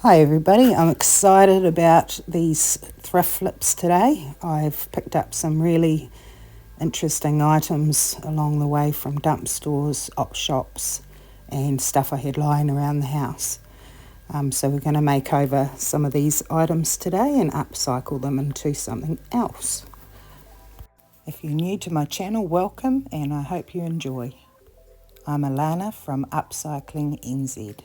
Hi everybody, I'm excited about these thrift flips today. I've picked up some really interesting items along the way from dump stores, op shops and stuff I had lying around the house. So we're going to make over some of these items today and upcycle them into something else. If you're new to my channel, welcome and I hope you enjoy. I'm Alana from Upcycling NZ.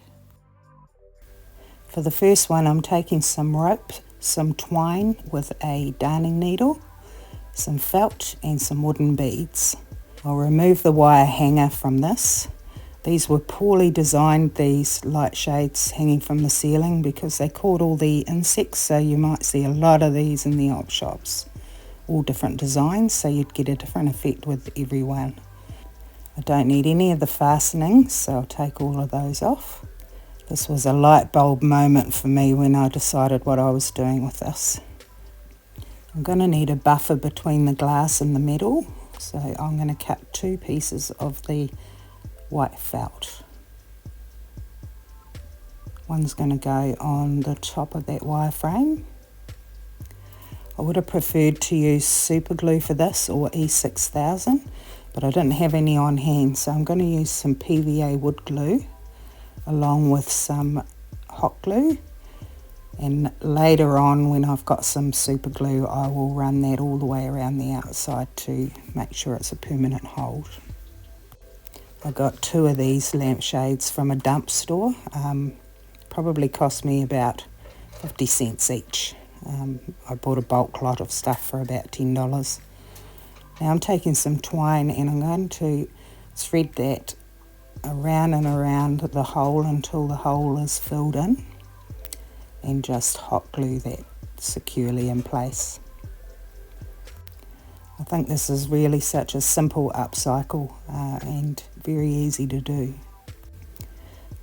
For the first one, I'm taking some rope, some twine with a darning needle, some felt and some wooden beads. I'll remove the wire hanger from this. These were poorly designed, these light shades hanging from the ceiling, because they caught all the insects, so you might see a lot of these in the op shops. All different designs, so you'd get a different effect with every one. I don't need any of the fastenings, so I'll take all of those off. This was a light bulb moment for me when I decided what I was doing with this. I'm going to need a buffer between the glass and the metal, so I'm going to cut 2 pieces of the white felt. One's going to go on the top of that wireframe. I would have preferred to use super glue for this or E6000, but I didn't have any on hand, so I'm going to use some PVA wood glue along with some hot glue, and later on when I've got some super glue I will run that all the way around the outside to make sure it's a permanent hold. I got 2 of these lampshades from a dump store. Probably cost me about 50 cents each. I bought a bulk lot of stuff for about $10. Now I'm taking some twine and I'm going to thread that around and around the hole until the hole is filled in, and just hot glue that securely in place. I think this is really such a simple upcycle and very easy to do.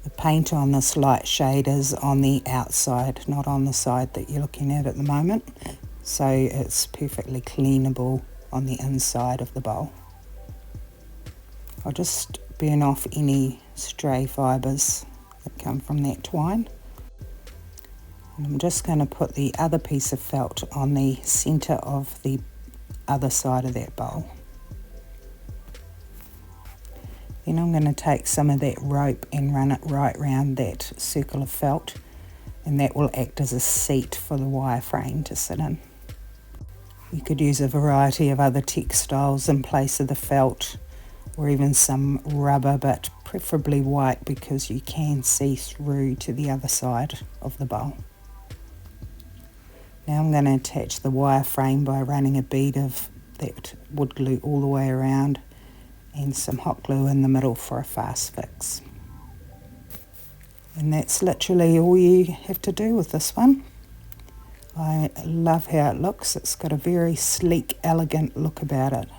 The paint on this light shade is on the outside, not on the side that you're looking at the moment, so it's perfectly cleanable on the inside of the bowl. I'll just burn off any stray fibres that come from that twine. And I'm just going to put the other piece of felt on the centre of the other side of that bowl. Then I'm going to take some of that rope and run it right round that circle of felt, and that will act as a seat for the wireframe to sit in. You could use a variety of other textiles in place of the felt, or even some rubber, but preferably white because you can see through to the other side of the bowl. Now I'm going to attach the wireframe by running a bead of that wood glue all the way around and some hot glue in the middle for a fast fix. And that's literally all you have to do with this one. I love how it looks. It's got a very sleek, elegant look about it.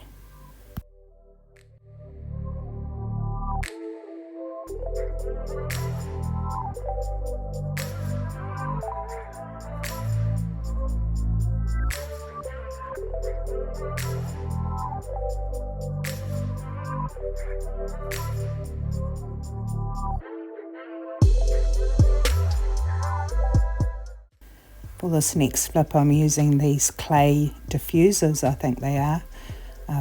For this next flip I'm using these clay diffusers, I think they are,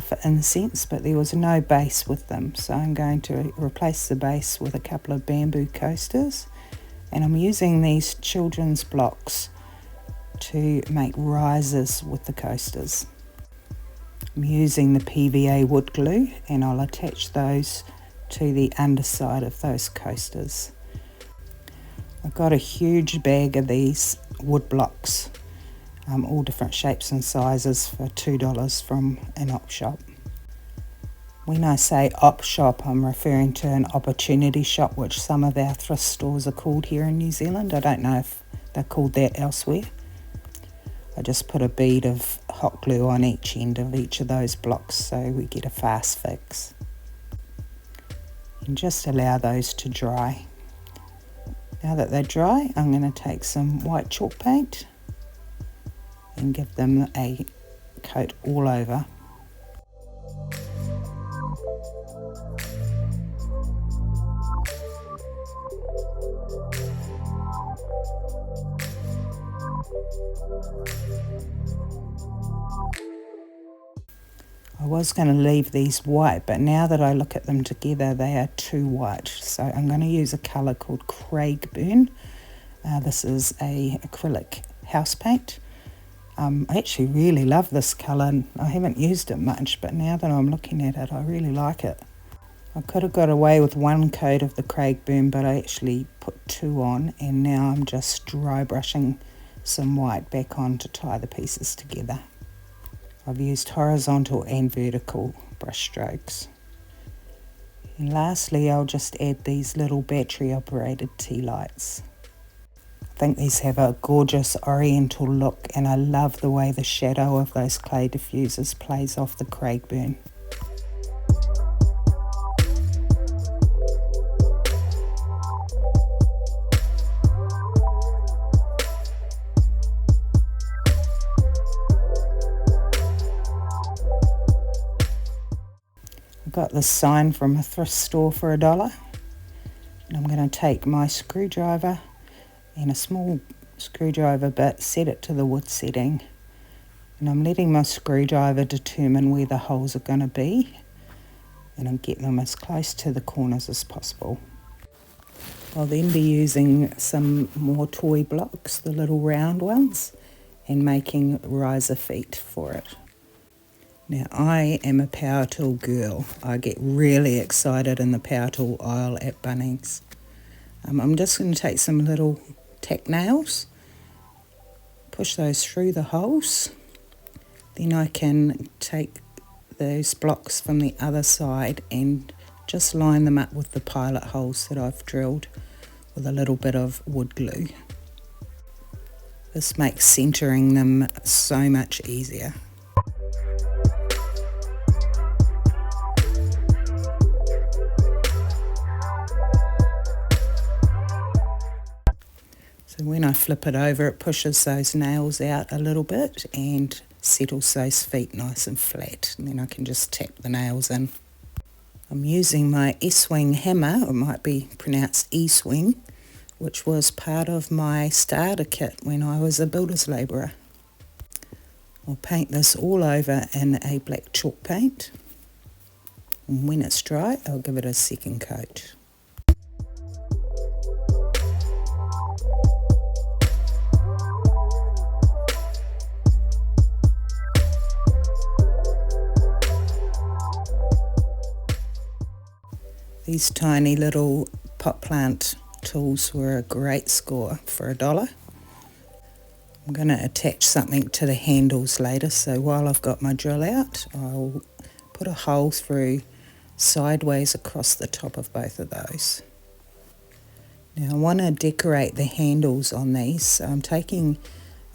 for incense, but there was no base with them, so I'm going to replace the base with a couple of bamboo coasters, and I'm using these children's blocks to make risers with the coasters. I'm using the PVA wood glue and I'll attach those to the underside of those coasters. I've got a huge bag of these wood blocks, all different shapes and sizes, for $2 from an op shop. When I say op shop, I'm referring to an opportunity shop, which some of our thrift stores are called here in New Zealand. I don't know if they're called that elsewhere. I just put a bead of hot glue on each end of each of those blocks so we get a fast fix. And just allow those to dry. Now that they're dry, I'm going to take some white chalk paint and give them a coat all over. I was going to leave these white, but now that I look at them together, they are too white. So I'm going to use a colour called Craigburn. This is a acrylic house paint. I actually really love this colour, and I haven't used it much, but now that I'm looking at it, I really like it. I could have got away with one coat of the Craigburn, but I actually put 2 on, and now I'm just dry brushing some white back on to tie the pieces together. I've used horizontal and vertical brush strokes. And lastly, I'll just add these little battery operated tea lights. I think these have a gorgeous oriental look, and I love the way the shadow of those clay diffusers plays off the Craigburn. Got this sign from a thrift store for $1, and I'm going to take my screwdriver and a small screwdriver bit, set it to the wood setting, and I'm letting my screwdriver determine where the holes are going to be, and I'm getting them as close to the corners as possible. I'll then be using some more toy blocks, the little round ones, and making riser feet for it. Now, I am a power tool girl. I get really excited in the power tool aisle at Bunnings. I'm just going to take some little tack nails, push those through the holes. Then I can take those blocks from the other side and just line them up with the pilot holes that I've drilled with a little bit of wood glue. This makes centering them so much easier. So when I flip it over, it pushes those nails out a little bit and settles those feet nice and flat. And then I can just tap the nails in. I'm using my S-swing hammer, or it might be pronounced E-swing, which was part of my starter kit when I was a builder's labourer. I'll paint this all over in a black chalk paint. And when it's dry, I'll give it a second coat. These tiny little pot plant tools were a great score for $1. I'm going to attach something to the handles later, so while I've got my drill out, I'll put a hole through sideways across the top of both of those. Now I want to decorate the handles on these, so I'm taking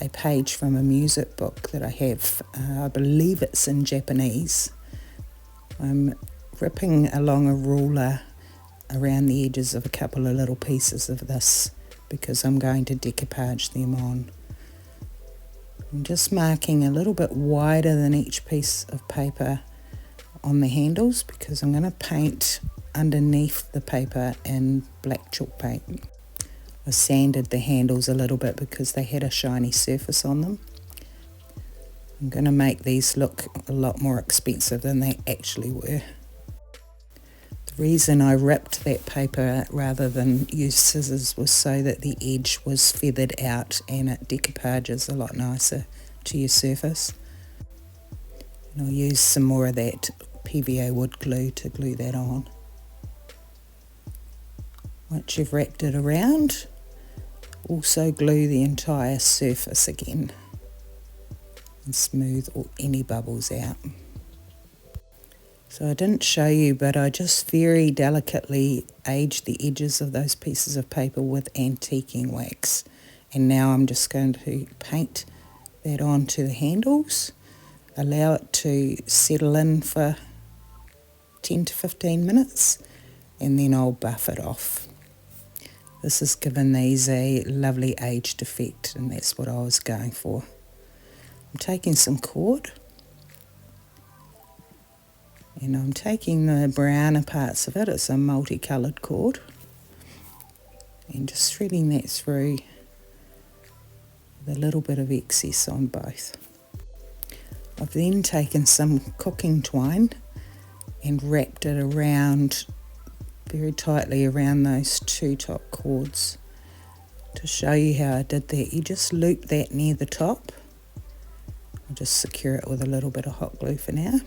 a page from a music book that I have. I believe it's in Japanese. I'm ripping along a ruler around the edges of a couple of little pieces of this because I'm going to decoupage them on. I'm just marking a little bit wider than each piece of paper on the handles because I'm going to paint underneath the paper in black chalk paint. I sanded the handles a little bit because they had a shiny surface on them. I'm going to make these look a lot more expensive than they actually were. The reason I ripped that paper rather than use scissors was so that the edge was feathered out and it decoupages a lot nicer to your surface. And I'll use some more of that PVA wood glue to glue that on. Once you've wrapped it around, also glue the entire surface again and smooth any bubbles out. So I didn't show you, but I just very delicately aged the edges of those pieces of paper with antiquing wax. And now I'm just going to paint that onto the handles, allow it to settle in for 10 to 15 minutes, and then I'll buff it off. This has given these a lovely aged effect, and that's what I was going for. I'm taking some cord, and I'm taking the browner parts of it, it's a multicoloured cord, and just threading that through with a little bit of excess on both. I've then taken some cooking twine and wrapped it around, very tightly around those two top cords. To show you how I did that, you just loop that near the top. I'll just secure it with a little bit of hot glue for now.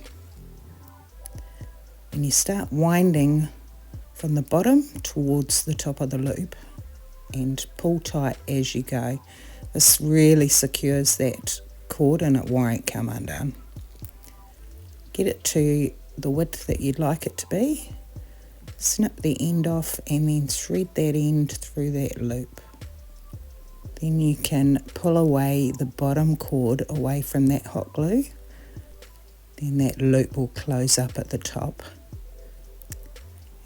And you start winding from the bottom towards the top of the loop and pull tight as you go. This really secures that cord and it won't come undone. Get it to the width that you'd like it to be. Snip the end off and then thread that end through that loop. Then you can pull away the bottom cord away from that hot glue. Then that loop will close up at the top.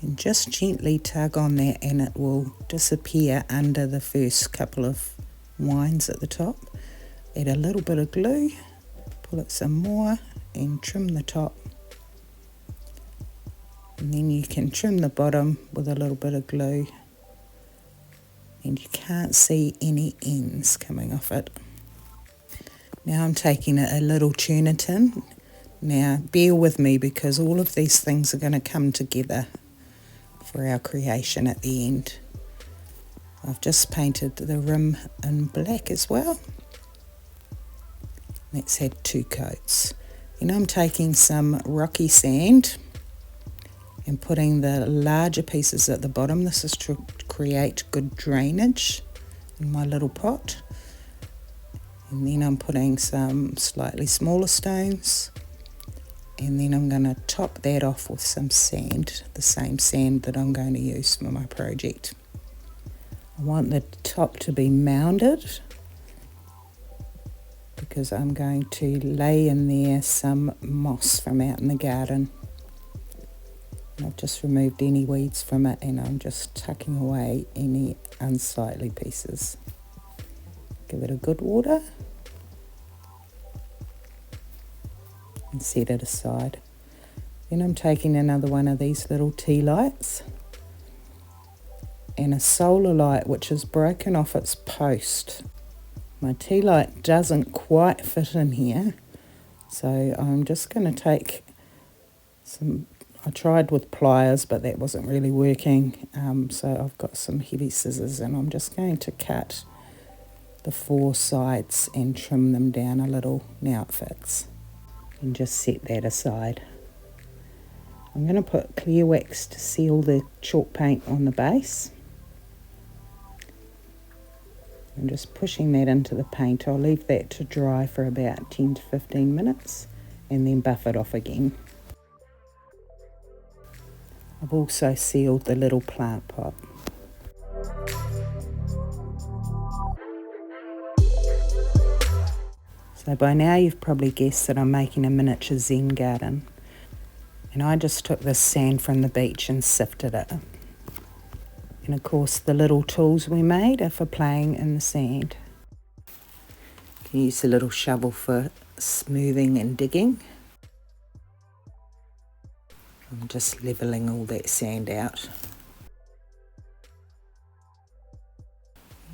And just gently tug on that and it will disappear under the first couple of winds at the top. Add a little bit of glue, pull it some more and trim the top. And then you can trim the bottom with a little bit of glue. And you can't see any ends coming off it. Now I'm taking a little tuna tin. Now bear with me because all of these things are going to come together for our creation at the end. I've just painted the rim in black as well. Let's had 2 coats. And I'm taking some rocky sand and putting the larger pieces at the bottom. This is to create good drainage in my little pot. And then I'm putting some slightly smaller stones. And then I'm going to top that off with some sand, the same sand that I'm going to use for my project. I want the top to be mounded because I'm going to lay in there some moss from out in the garden. I've just removed any weeds from it and I'm just tucking away any unsightly pieces. Give it a good water and set it aside. Then I'm taking another one of these little tea lights and a solar light which is broken off its post. My tea light doesn't quite fit in here, so I'm just going to take some. I tried with pliers, but that wasn't really working, so I've got some heavy scissors and I'm just going to cut the 4 sides and trim them down a little. Now it fits. And just set that aside. I'm going to put clear wax to seal the chalk paint on the base. I'm just pushing that into the paint. I'll leave that to dry for about 10 to 15 minutes and then buff it off again. I've also sealed the little plant pot. So by now you've probably guessed that I'm making a miniature Zen garden. And I just took this sand from the beach and sifted it. And of course the little tools we made are for playing in the sand. You can use a little shovel for smoothing and digging. I'm just levelling all that sand out.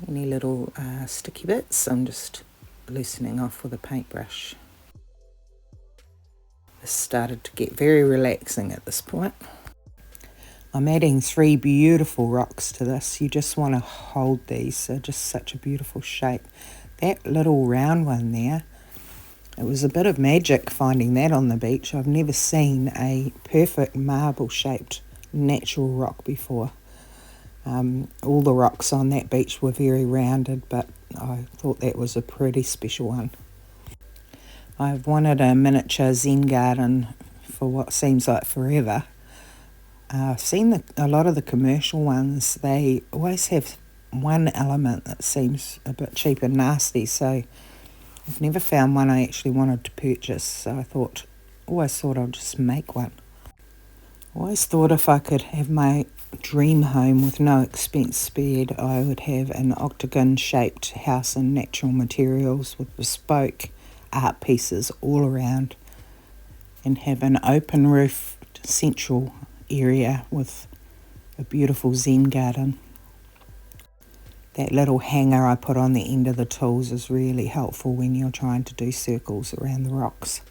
Any little sticky bits, I'm just loosening off with a paintbrush. This started to get very relaxing at this point. I'm adding 3 beautiful rocks to this. You just want to hold these, they're just such a beautiful shape. That little round one there, it was a bit of magic finding that on the beach. I've never seen a perfect marble shaped natural rock before. All the rocks on that beach were very rounded, but I thought that was a pretty special one. I've wanted a miniature Zen garden for what seems like forever. I've seen a lot of the commercial ones, they always have one element that seems a bit cheap and nasty, so I've never found one I actually wanted to purchase, so I always thought I'd just make one. Always thought if I could have my dream home with no expense spared, I would have an octagon shaped house in natural materials with bespoke art pieces all around and have an open roofed central area with a beautiful Zen garden. That little hanger I put on the end of the tools is really helpful when you're trying to do circles around the rocks.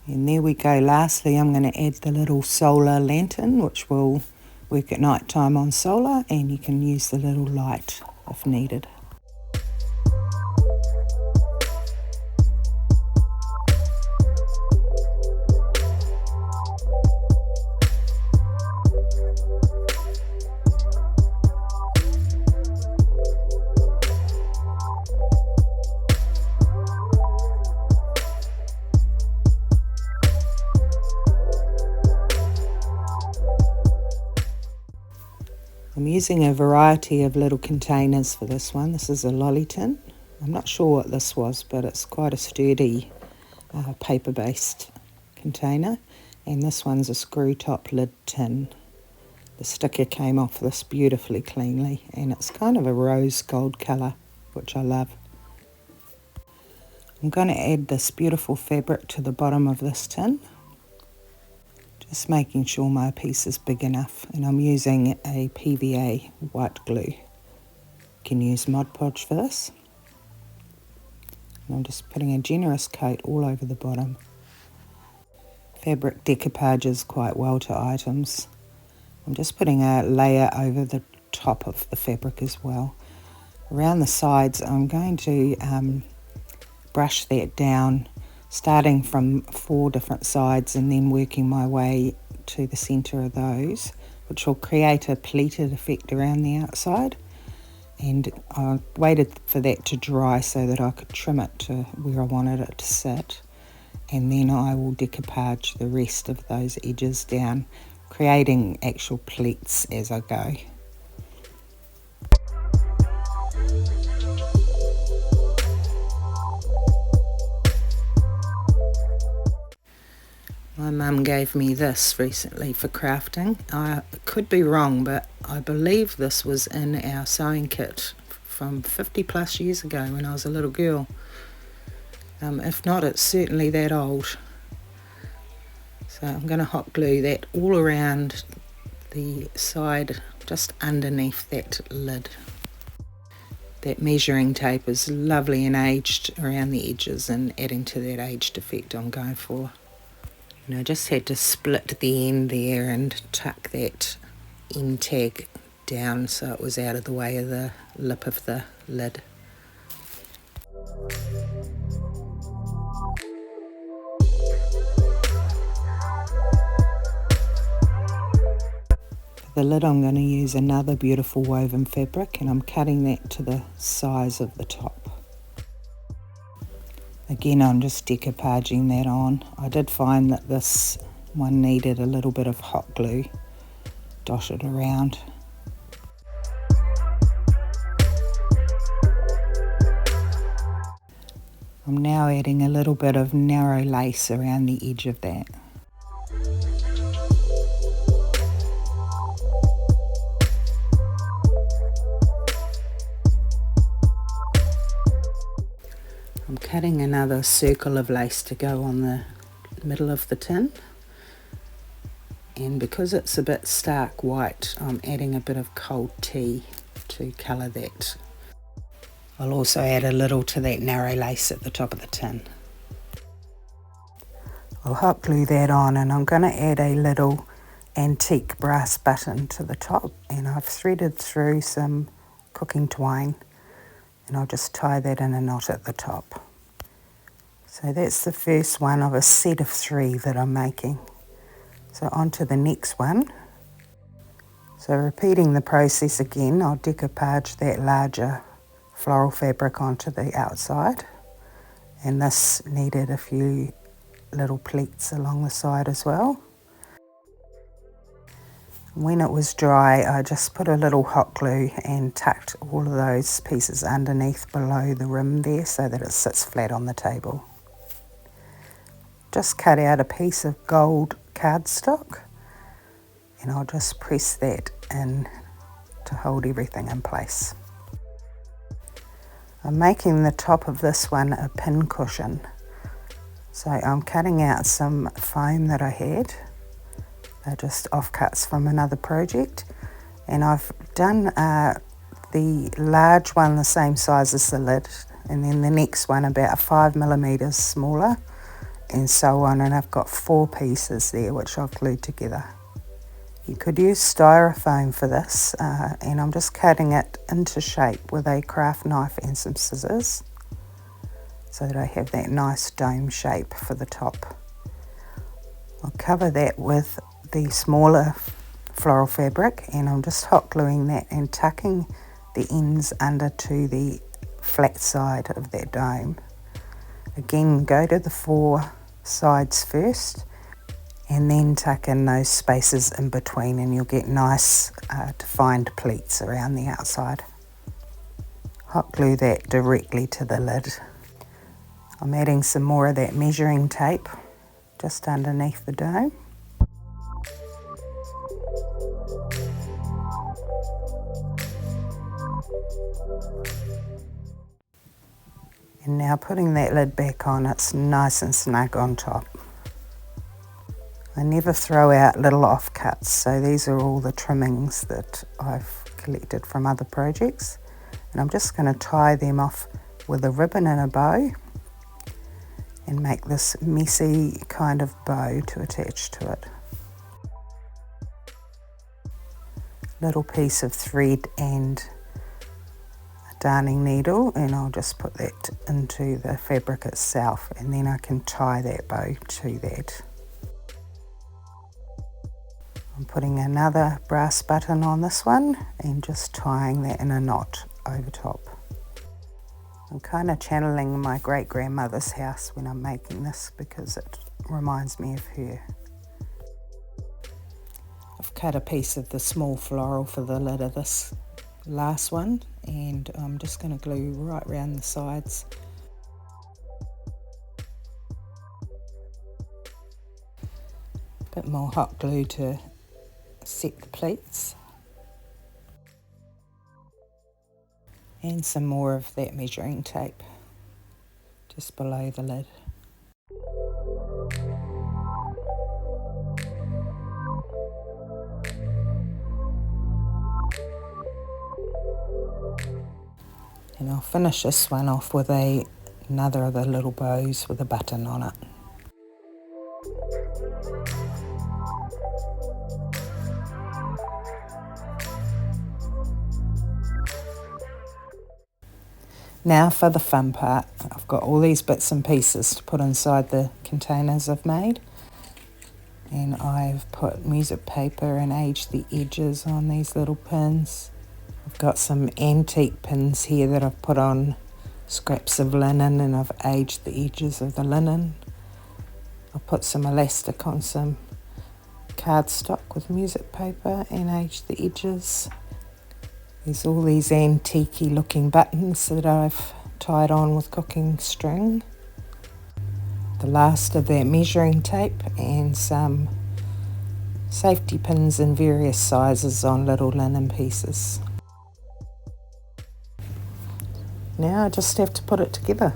And there we go. Lastly, I'm going to add the little solar lantern, which will work at night time on solar, and you can use the little light if needed. I'm using a variety of little containers for this one. This is a lolly tin. I'm not sure what this was, but it's quite a sturdy paper-based container. And this one's a screw top lid tin. The sticker came off this beautifully cleanly, and it's kind of a rose gold colour, which I love. I'm going to add this beautiful fabric to the bottom of this tin. Just making sure my piece is big enough, and I'm using a PVA white glue. You can use Mod Podge for this. And I'm just putting a generous coat all over the bottom. Fabric decoupages quite well to items. I'm just putting a layer over the top of the fabric as well. Around the sides I'm going to brush that down, starting from 4 different sides and then working my way to the centre of those, which will create a pleated effect around the outside. And I waited for that to dry so that I could trim it to where I wanted it to sit, and then I will decoupage the rest of those edges down, creating actual pleats as I go. My mum gave me this recently for crafting. I could be wrong, but I believe this was in our sewing kit from 50 plus years ago when I was a little girl. If not, it's certainly that old. So I'm going to hot glue that all around the side, just underneath that lid. That measuring tape is lovely and aged around the edges and adding to that aged effect I'm going for. And I just had to split the end there and tuck that end tag down so it was out of the way of the lip of the lid. For the lid I'm going to use another beautiful woven fabric, and I'm cutting that to the size of the top. Again, I'm just decoupaging that on. I did find that this one needed a little bit of hot glue dotted around. I'm now adding a little bit of narrow lace around the edge of that. I'm cutting another circle of lace to go on the middle of the tin, and because it's a bit stark white, I'm adding a bit of cold tea to colour that. I'll also add a little to that narrow lace at the top of the tin. I'll hot glue that on, and I'm going to add a little antique brass button to the top, and I've threaded through some cooking twine, and I'll just tie that in a knot at the top. So that's the first one of a set of 3 that I'm making. So on to the next one. So repeating the process again, I'll decoupage that larger floral fabric onto the outside, and this needed a few little pleats along the side as well. When it was dry, I just put a little hot glue and tucked all of those pieces underneath below the rim there so that it sits flat on the table. Just cut out a piece of gold cardstock, and I'll just press that in to hold everything in place. I'm making the top of this one a pin cushion. So I'm cutting out some foam that I had. They're just offcuts from another project, and I've done the large one the same size as the lid, and then the next one about 5 mm smaller, and so on, and I've got 4 pieces there which I've glued together. You could use styrofoam for this, and I'm just cutting it into shape with a craft knife and some scissors so that I have that nice dome shape for the top. I'll cover that with the smaller floral fabric, and I'm just hot gluing that and tucking the ends under to the flat side of that dome. Again, go to the 4 sides first and then tuck in those spaces in between, and you'll get nice defined pleats around the outside. Hot glue that directly to the lid. I'm adding some more of that measuring tape just underneath the dome. And now putting that lid back on, it's nice and snug on top. I never throw out little offcuts, so these are all the trimmings that I've collected from other projects. And I'm just going to tie them off with a ribbon and a bow and make this messy kind of bow to attach to it. Little piece of thread and darning needle, and I'll just put that into the fabric itself, and then I can tie that bow to that. I'm putting another brass button on this one and just tying that in a knot over top. I'm kind of channeling my great-grandmother's house when I'm making this because it reminds me of her. I've cut a piece of the small floral for the lid of this last one, and I'm just going to glue right around the sides. A bit more hot glue to set the pleats, and some more of that measuring tape just below the lid. And I'll finish this one off with another of the little bows with a button on it. Now for the fun part. I've got all these bits and pieces to put inside the containers I've made. And I've put music paper and aged the edges on these little pins. I've got some antique pins here that I've put on scraps of linen, and I've aged the edges of the linen. I've put some elastic on some cardstock with music paper and aged the edges. There's all these antique-y looking buttons that I've tied on with cooking string. The last of that measuring tape, and some safety pins in various sizes on little linen pieces. Now I just have to put it together.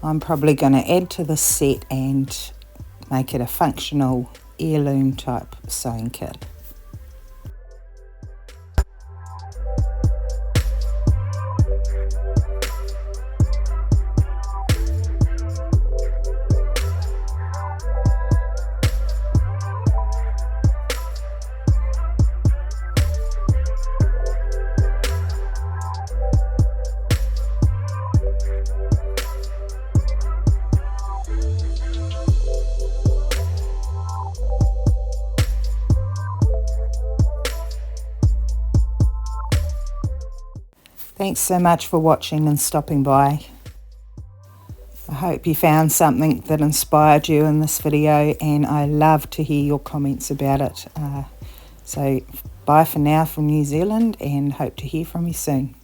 I'm probably going to add to this set and make it a functional heirloom type sewing kit. Thanks so much for watching and stopping by. I hope you found something that inspired you in this video, and I love to hear your comments about it. So bye for now from New Zealand, and hope to hear from you soon.